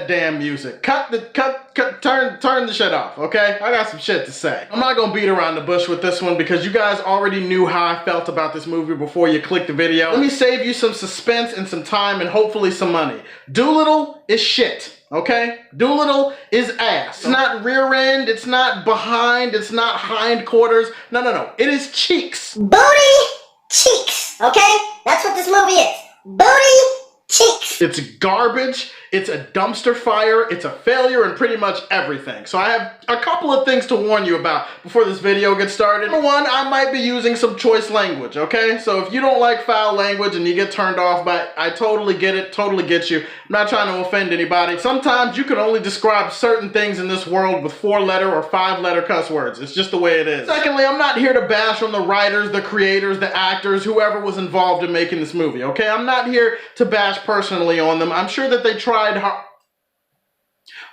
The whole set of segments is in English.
damn music. Turn the shit off, okay? I got some shit to say. I'm not gonna beat around the bush with this one because you guys already knew how I felt about this movie before you clicked the video. Let me save you some suspense and some time and hopefully some money. Dolittle is shit. Okay? Dolittle is ass. It's not rear end, it's not behind, it's not hindquarters. No. It is cheeks. Booty cheeks, okay? That's what this movie is. Booty cheeks. It's garbage, it's a dumpster fire, it's a failure in pretty much everything. So I have a couple of things to warn you about before this video gets started. Number one, I might be using some choice language, okay? So if you don't like foul language and you get turned off by it, I totally get it, totally get you. I'm not trying to offend anybody. Sometimes you can only describe certain things in this world with 4-letter or 5-letter cuss words. It's just the way it is. Secondly, I'm not here to bash on the writers, the creators, the actors, whoever was involved in making this movie, okay? I'm not here to bash personally on them. I'm sure that they tried hard.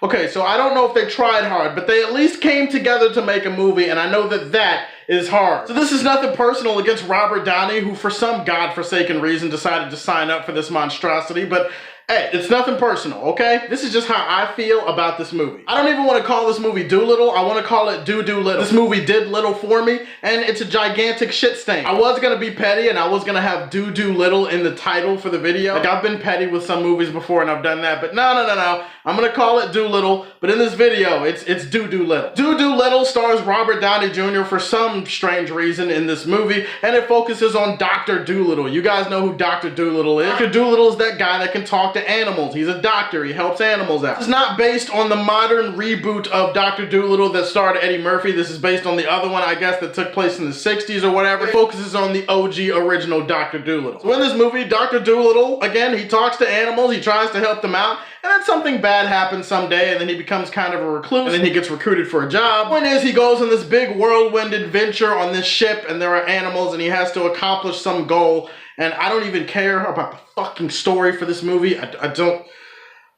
Okay, so I don't know if they tried hard, but they at least came together to make a movie, and I know that that is hard. So this is nothing personal against Robert Downey, who for some godforsaken reason decided to sign up for this monstrosity, but hey, it's nothing personal, okay? This is just how I feel about this movie. I don't even want to call this movie Dolittle. I want to call it Do Little. This movie did little for me, and it's a gigantic shit stain. I was going to be petty, and I was going to have Do Little in the title for the video. Like, I've been petty with some movies before, and I've done that, but no. I'm going to call it Dolittle, but in this video, it's Do Little. Do Little stars Robert Downey Jr. for some strange reason in this movie, and it focuses on Dr. Dolittle. You guys know who Dr. Dolittle is. Dr. Dolittle is that guy that can talk to animals. He's a doctor. He helps animals out. It's not based on the modern reboot of Dr. Dolittle that starred Eddie Murphy. This is based on the other one, I guess, that took place in the 60s or whatever. It focuses on the OG original Dr. Dolittle. So in this movie, Dr. Dolittle, again, he talks to animals. He tries to help them out. And then something bad happens someday, and then he becomes kind of a recluse, and then he gets recruited for a job. The point is, he goes on this big whirlwind adventure on this ship, and there are animals, and he has to accomplish some goal. And I don't even care about the fucking story for this movie. I don't.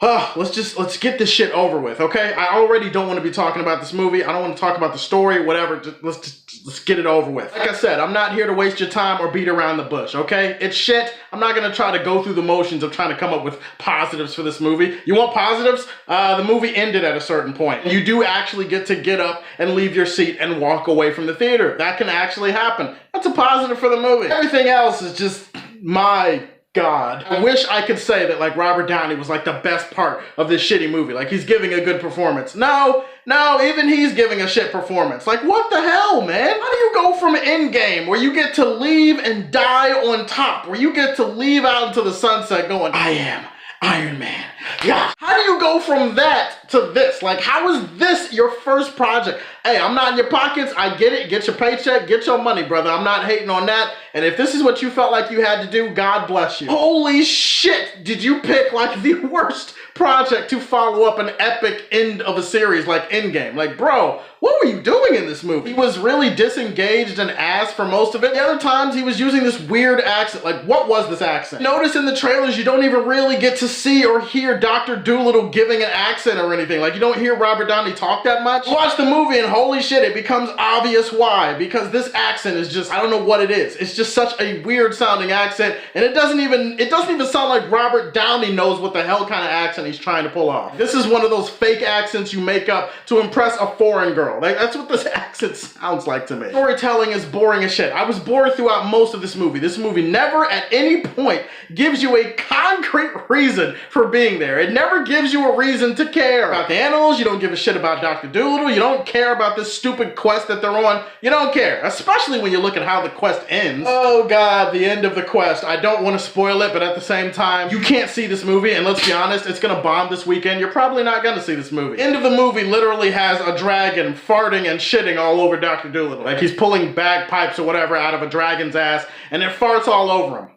Let's get this shit over with, okay? I already don't want to be talking about this movie. I don't want to talk about the story, whatever. Let's get it over with. Like I said, I'm not here to waste your time or beat around the bush, okay? It's shit. I'm not gonna try to go through the motions of trying to come up with positives for this movie. You want positives? The movie ended at a certain point. You do actually get to get up and leave your seat and walk away from the theater. That can actually happen. That's a positive for the movie. Everything else is just my God. I wish I could say that like Robert Downey was like the best part of this shitty movie. Like he's giving a good performance. No, even he's giving a shit performance. Like what the hell, man? How do you go from Endgame where you get to leave and die on top, where you get to leave out into the sunset going, I am Iron Man. Yeah. How do you go from that to this? Like, how is this your first project? Hey, I'm not in your pockets. I get it. Get your paycheck. Get your money, brother. I'm not hating on that. And if this is what you felt like you had to do, God bless you. Holy shit. Did you pick like the worst project to follow up an epic end of a series like Endgame? Like, bro, what were you doing in this movie? He was really disengaged and ass for most of it. The other times he was using this weird accent. Like, what was this accent? Notice in the trailers you don't even really get to see or hear Dr. Dolittle giving an accent or anything. Like, you don't hear Robert Downey talk that much. Watch the movie and holy shit, it becomes obvious why. Because this accent is just, I don't know what it is. It's just such a weird sounding accent, and it doesn't even sound like Robert Downey knows what the hell kind of accent he's trying to pull off. This is one of those fake accents you make up to impress a foreign girl. Like, that's what this accent sounds like to me. Storytelling is boring as shit. I was bored throughout most of this movie. This movie never at any point gives you a concrete reason for being there. It never gives you a reason to care about the animals. You don't give a shit about Dr. Dolittle. You don't care about this stupid quest that they're on. You don't care, especially when you look at how the quest ends. Oh God, the end of the quest. I don't want to spoil it, but at the same time, you can't see this movie, and let's be honest, it's gonna bomb this weekend. You're probably not gonna see this movie. End of the movie literally has a dragon farting and shitting all over Dr. Dolittle. Like he's pulling bagpipes or whatever out of a dragon's ass, and it farts all over him.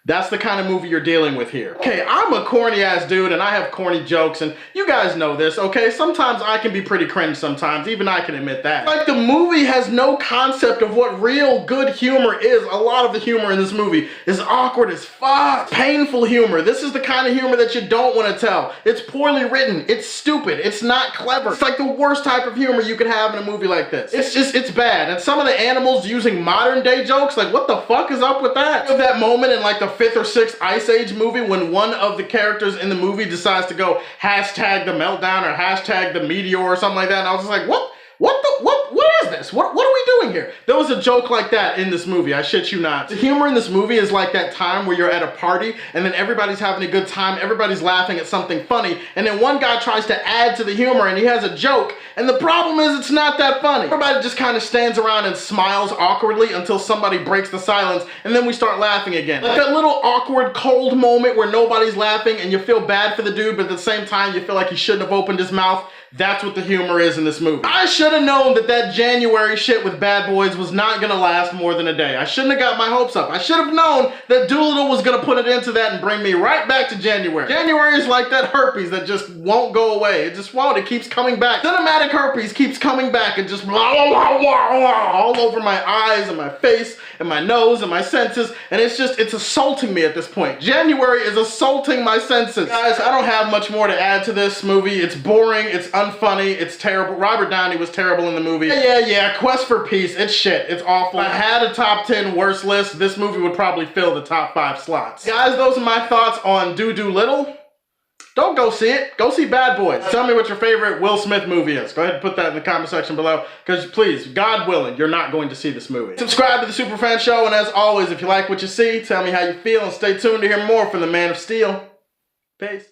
That's the kind of movie you're dealing with here. Okay, I'm a corny ass dude and I have corny jokes, and you guys know this, okay? Sometimes I can be pretty cringe sometimes, even I can admit that. Like, the movie has no concept of what real good humor is. A lot of the humor in this movie is awkward as fuck. Painful humor. This is the kind of humor that you don't want to tell. It's poorly written. It's stupid. It's not clever. It's like the worst type of humor you could have in a movie like this. It's bad. And some of the animals using modern day jokes, like what the fuck is up with that? Of that moment in like the 5th or 6th Ice Age movie when one of the characters in the movie decides to go hashtag the meltdown or hashtag the meteor or something like that. And I was just like, what is this? What are we doing here? There was a joke like that in this movie, I shit you not. The humor in this movie is like that time where you're at a party and then everybody's having a good time, everybody's laughing at something funny, and then one guy tries to add to the humor and he has a joke, and the problem is it's not that funny. Everybody just kind of stands around and smiles awkwardly until somebody breaks the silence, and then we start laughing again. Like that little awkward, cold moment where nobody's laughing and you feel bad for the dude, but at the same time you feel like he shouldn't have opened his mouth. That's what the humor is in this movie. I should have known that January shit with Bad Boys was not gonna last more than a day. I shouldn't have got my hopes up. I should have known that Dolittle was gonna put it into that and bring me right back to January. January is like that herpes that just won't go away. It just won't. It keeps coming back. Cinematic herpes keeps coming back and just all over my eyes and my face and my nose and my senses, and it's assaulting me at this point. January is assaulting my senses. Guys, I don't have much more to add to this movie. It's boring, it's unfunny, it's terrible. Robert Downey was terrible in the movie. Yeah, Quest for Peace, it's shit, it's awful. If I had a top 10 worst list, this movie would probably fill the top 5 slots. Guys, those are my thoughts on Dolittle. Don't go see it. Go see Bad Boys. Tell me what your favorite Will Smith movie is. Go ahead and put that in the comment section below, because please, God willing, you're not going to see this movie. Subscribe to the Superfan Show, and as always, if you like what you see, tell me how you feel, and stay tuned to hear more from the Man of Steel. Peace.